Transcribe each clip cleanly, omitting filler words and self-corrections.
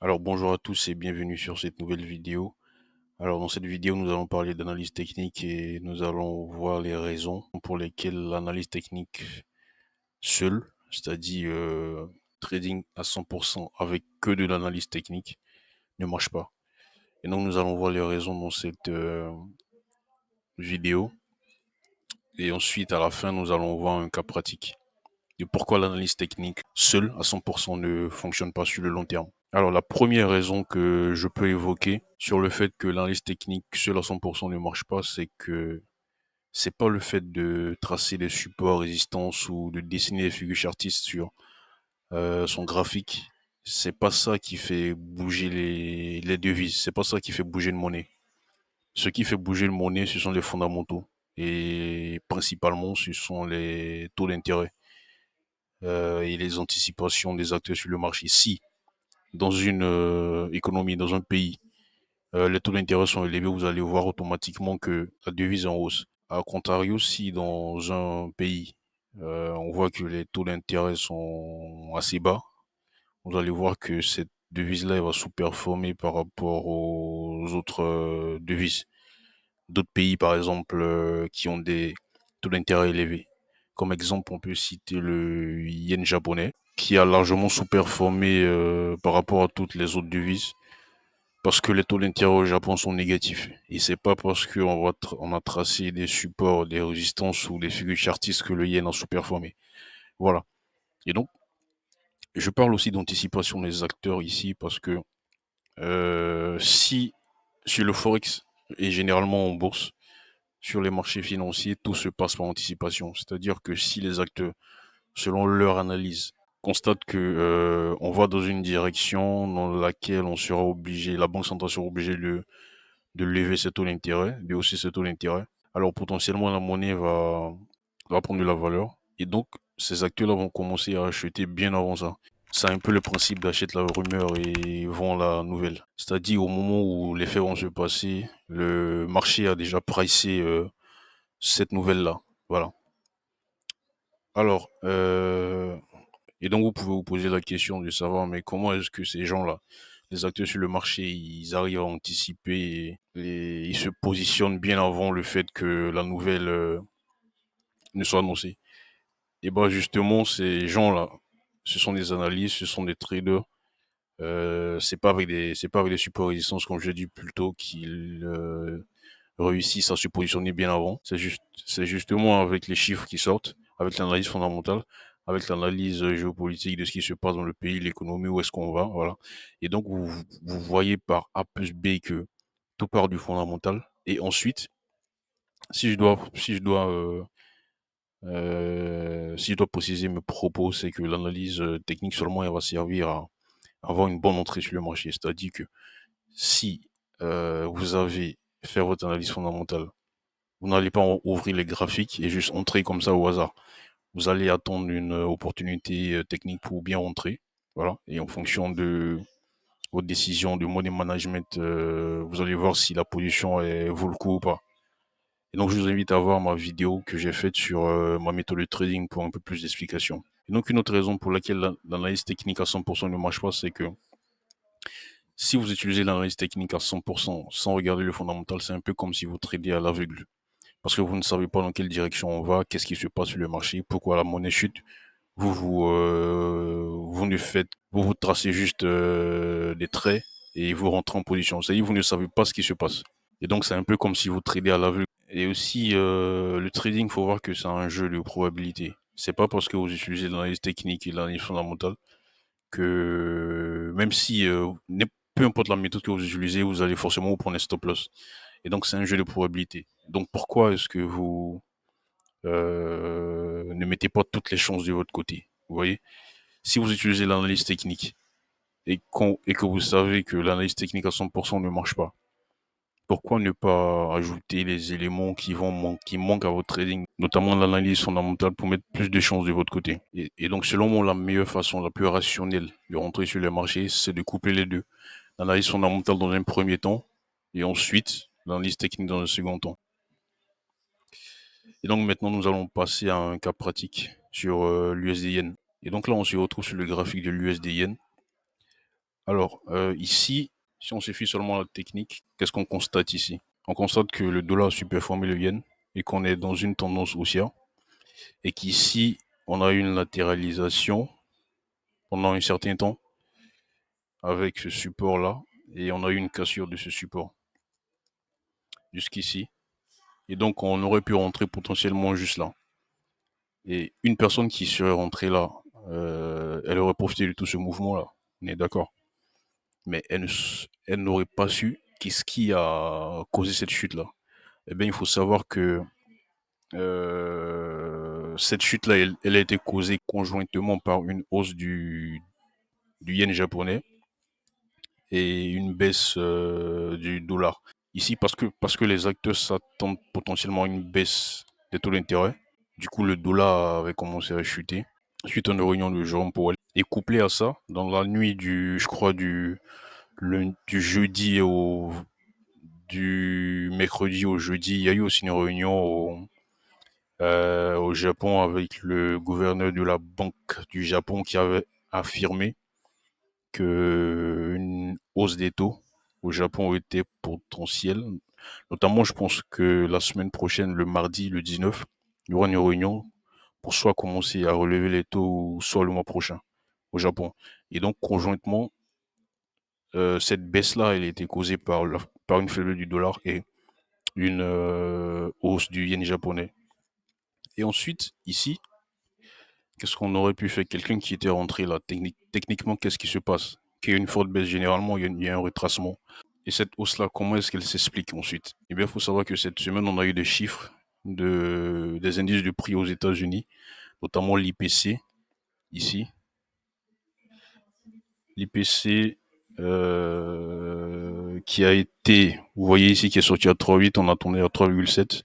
Alors bonjour à tous et bienvenue sur cette nouvelle vidéo. Alors dans cette vidéo, nous allons parler d'analyse technique et nous allons voir les raisons pour lesquelles l'analyse technique seule, c'est-à-dire trading à 100% avec que de l'analyse technique, ne marche pas. Et donc nous allons voir les raisons dans cette vidéo et ensuite à la fin, nous allons voir un cas pratique de pourquoi l'analyse technique seule à 100% ne fonctionne pas sur le long terme. Alors la première raison que je peux évoquer sur le fait que l'analyse technique seule à 100% ne marche pas, c'est que c'est pas le fait de tracer des supports résistance ou de dessiner des figures chartistes sur son graphique. C'est pas ça qui fait bouger les devises. C'est pas ça qui fait bouger une monnaie. Ce qui fait bouger une monnaie, ce sont les fondamentaux. Et principalement, ce sont les taux d'intérêt et les anticipations des acteurs sur le marché. Si dans une économie, dans un pays, les taux d'intérêt sont élevés, vous allez voir automatiquement que la devise est en hausse. A contrario, si dans un pays, on voit que les taux d'intérêt sont assez bas, vous allez voir que cette devise-là va sous-performer par rapport aux autres devises. D'autres pays, par exemple, qui ont des taux d'intérêt élevés. Comme exemple, on peut citer le yen japonais, qui a largement sous-performé par rapport à toutes les autres devises, parce que les taux d'intérêt au Japon sont négatifs. Et c'est pas parce on a tracé des supports, des résistances ou des figures chartistes que le yen a sous-performé. Voilà. Et donc, je parle aussi d'anticipation des acteurs ici, parce que si sur le Forex et généralement en bourse, sur les marchés financiers, tout se passe par anticipation. C'est-à-dire que si les acteurs, selon leur analyse, constatent que on va dans une direction dans laquelle on sera obligé, la banque centrale sera obligée de lever ses taux d'intérêt, de hausser ses taux d'intérêt, alors potentiellement la monnaie va prendre de la valeur. Et donc, ces acteurs-là vont commencer à acheter bien avant ça. C'est un peu le principe d'achète la rumeur et vend la nouvelle. C'est-à-dire au moment où les faits vont se passer, le marché a déjà pricé cette nouvelle-là. Voilà. Alors, et donc vous pouvez vous poser la question de savoir, mais comment est-ce que ces gens-là, les acteurs sur le marché, ils arrivent à anticiper et ils se positionnent bien avant le fait que la nouvelle ne soit annoncée. Et ben justement, ces gens-là, ce sont des analystes, ce sont des traders. C'est pas avec des supports résistance, comme je dis plus tôt, qu'ils réussissent à se positionner bien avant. C'est justement avec les chiffres qui sortent, avec l'analyse fondamentale, avec l'analyse géopolitique de ce qui se passe dans le pays, l'économie, où est-ce qu'on va, voilà. Et donc, vous voyez par A plus B que tout part du fondamental. Et ensuite, si je dois préciser mes propos, c'est que l'analyse technique seulement, elle va servir à avoir une bonne entrée sur le marché. C'est-à-dire que si vous avez fait votre analyse fondamentale, vous n'allez pas ouvrir les graphiques et juste entrer comme ça au hasard. Vous allez attendre une opportunité technique pour bien entrer. Voilà. Et en fonction de votre décision de money management, vous allez voir si la position vaut le coup ou pas. Et donc, je vous invite à voir ma vidéo que j'ai faite sur ma méthode de trading pour un peu plus d'explications. Et donc, une autre raison pour laquelle l'analyse technique à 100% ne marche pas, c'est que si vous utilisez l'analyse technique à 100% sans regarder le fondamental, c'est un peu comme si vous tradez à l'aveugle. Parce que vous ne savez pas dans quelle direction on va, qu'est-ce qui se passe sur le marché, pourquoi la monnaie chute. Vous ne faites, vous tracez juste des traits et vous rentrez en position. C'est-à-dire vous ne savez pas ce qui se passe. Et donc c'est un peu comme si vous tradez à l'aveugle. Et aussi le trading, faut voir que c'est un jeu de probabilité. C'est pas parce que vous utilisez l'analyse technique et l'analyse fondamentale que même si peu importe la méthode que vous utilisez, vous allez forcément vous prendre un stop loss. Et donc c'est un jeu de probabilité. Donc pourquoi est-ce que vous ne mettez pas toutes les chances de votre côté? Vous voyez, si vous utilisez l'analyse technique et que vous savez que l'analyse technique à 100% ne marche pas, pourquoi ne pas ajouter les éléments qui manquent à votre trading, notamment l'analyse fondamentale pour mettre plus de chances de votre côté? Et donc, selon moi, la meilleure façon, la plus rationnelle de rentrer sur les marchés, c'est de coupler les deux. L'analyse fondamentale dans un premier temps et ensuite l'analyse technique dans un second temps. Et donc maintenant, nous allons passer à un cas pratique sur l'USD Yen. Et donc là, on se retrouve sur le graphique de l'USD Yen. Alors, ici, si on se fie seulement à la technique, qu'est-ce qu'on constate ici? On constate que le dollar a superformé le yen et qu'on est dans une tendance haussière et qu'ici, on a eu une latéralisation pendant un certain temps avec ce support-là et on a eu une cassure de ce support jusqu'ici. Et donc, on aurait pu rentrer potentiellement juste là. Et une personne qui serait rentrée là, elle aurait profité de tout ce mouvement-là. On est d'accord. Mais elle n'aurait pas su qu'est-ce qui a causé cette chute-là. Eh bien, il faut savoir que cette chute-là, elle a été causée conjointement par une hausse du yen japonais et une baisse du dollar. Ici, parce que les acteurs s'attendent potentiellement à une baisse des taux d'intérêt. Du coup, le dollar avait commencé à chuter suite à une réunion de Jérôme Powell. Et couplé à ça, dans la nuit je crois, du jeudi du mercredi au jeudi, il y a eu aussi une réunion au Japon avec le gouverneur de la Banque du Japon qui avait affirmé que une hausse des taux au Japon était potentielle. Notamment, je pense que la semaine prochaine, le mardi, le 19, il y aura une réunion pour soit commencer à relever les taux, soit le mois prochain au Japon. Et donc, conjointement, cette baisse-là, elle a été causée par une faiblesse du dollar et une hausse du yen japonais. Et ensuite, ici, qu'est-ce qu'on aurait pu faire? Quelqu'un qui était rentré là, techniquement, qu'est-ce qui se passe? Qu'il y a une forte baisse, généralement, il y a un retracement. Et cette hausse-là, comment est-ce qu'elle s'explique ensuite? Eh bien, il faut savoir que cette semaine, on a eu des chiffres des indices de prix aux États-Unis, notamment l'IPC, ici. L'IPC qui a été, vous voyez ici, qui est sorti à 3,8, on attendait à 3,7.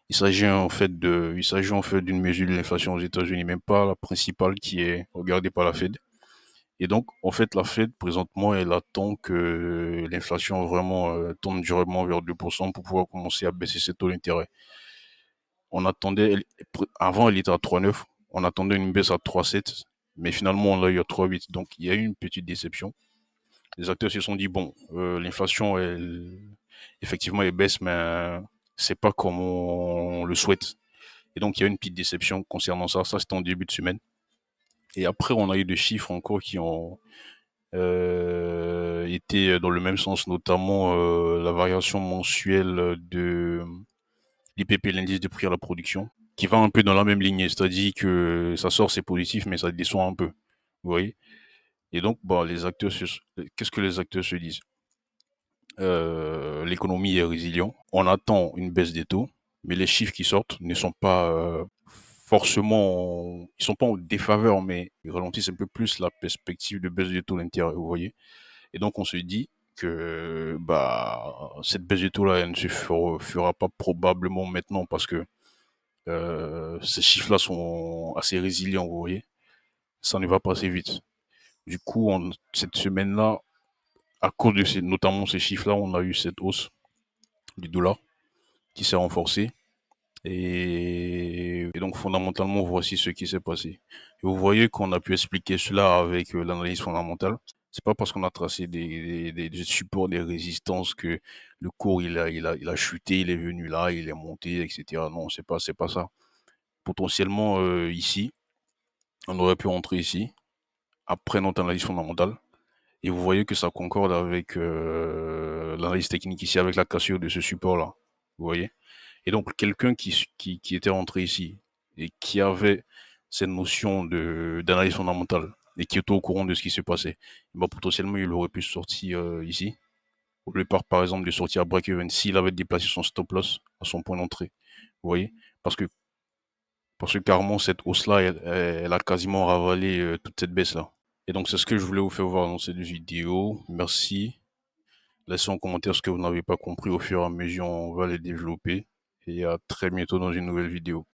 Il s'agit en fait d'une mesure de l'inflation aux États-Unis, même pas la principale qui est regardée par la Fed. Et donc, en fait, la Fed, présentement, elle attend que l'inflation vraiment tourne durablement vers 2% pour pouvoir commencer à baisser ses taux d'intérêt. On attendait, avant, elle était à 3,9. On attendait une baisse à 3,7. Mais finalement, on l'a eu à 3,8. Donc, il y a eu une petite déception. Les acteurs se sont dit, bon, l'inflation, effectivement, elle baisse, mais c'est pas comme on le souhaite. Et donc, il y a eu une petite déception concernant ça. Ça, c'était en début de semaine. Et après, on a eu des chiffres encore qui ont était dans le même sens, notamment la variation mensuelle de l'IPP, l'indice de prix à la production, qui va un peu dans la même ligne, c'est-à-dire que ça sort, c'est positif, mais ça descend un peu. Vous voyez? Et donc, bah, qu'est-ce que les acteurs se disent? L'économie est résiliente, on attend une baisse des taux, mais les chiffres qui sortent ne sont pas forcément, ils sont pas en défaveur, mais ils ralentissent un peu plus la perspective de baisse des taux d'intérêt, vous voyez? Et donc, on se dit que bah, cette baisse de taux-là, elle ne fera pas probablement maintenant parce que ces chiffres-là sont assez résilients, vous voyez. Ça ne va pas assez vite. Du coup, cette semaine-là, à cause de notamment ces chiffres-là, on a eu cette hausse du dollar qui s'est renforcée. Et donc, fondamentalement, voici ce qui s'est passé. Et vous voyez qu'on a pu expliquer cela avec l'analyse fondamentale. C'est pas parce qu'on a tracé des supports, des résistances que le cours il a chuté, il est venu là, il est monté, etc. Non, c'est pas ça. Potentiellement ici, on aurait pu rentrer ici après notre analyse fondamentale. Et vous voyez que ça concorde avec l'analyse technique ici, avec la cassure de ce support-là. Vous voyez? Et donc, quelqu'un qui était rentré ici et qui avait cette notion d'analyse fondamentale et qui était au courant de ce qui se passait, bah, potentiellement, il aurait pu sortir ici. Au lieu par exemple de sortir à break-even s'il avait déplacé son stop loss à son point d'entrée. Vous voyez? Parce que, parce que carrément, cette hausse-là, elle a quasiment ravalé toute cette baisse-là. Et donc, c'est ce que je voulais vous faire voir dans cette vidéo. Merci. Laissez en commentaire ce que vous n'avez pas compris au fur et à mesure, on va les développer. Et à très bientôt dans une nouvelle vidéo.